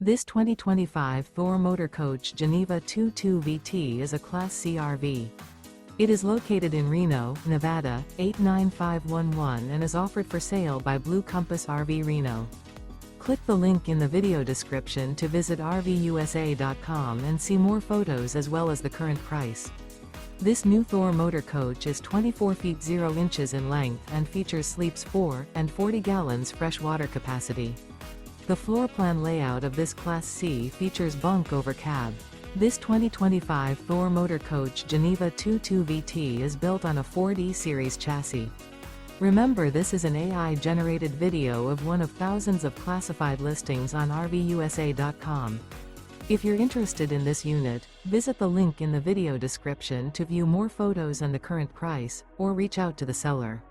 This 2025 Thor Motor Coach Geneva 22 VT is a Class C RV. It is located in Reno, Nevada, 89511 and is offered for sale by Blue Compass RV Reno. Click the link in the video description to visit RVUSA.com and see more photos as well as the current price. This new Thor Motor Coach is 24 feet 0 inches in length and features sleeps 4 and 40 gallons fresh water capacity. The floor plan layout of this Class C features Bunk Over Cab. This 2025 Thor Motor Coach Geneva 22 VT is built on a 4D series chassis. Remember, this is an AI-generated video of one of thousands of classified listings on RVUSA.com. If you're interested in this unit, visit the link in the video description to view more photos and the current price, or reach out to the seller.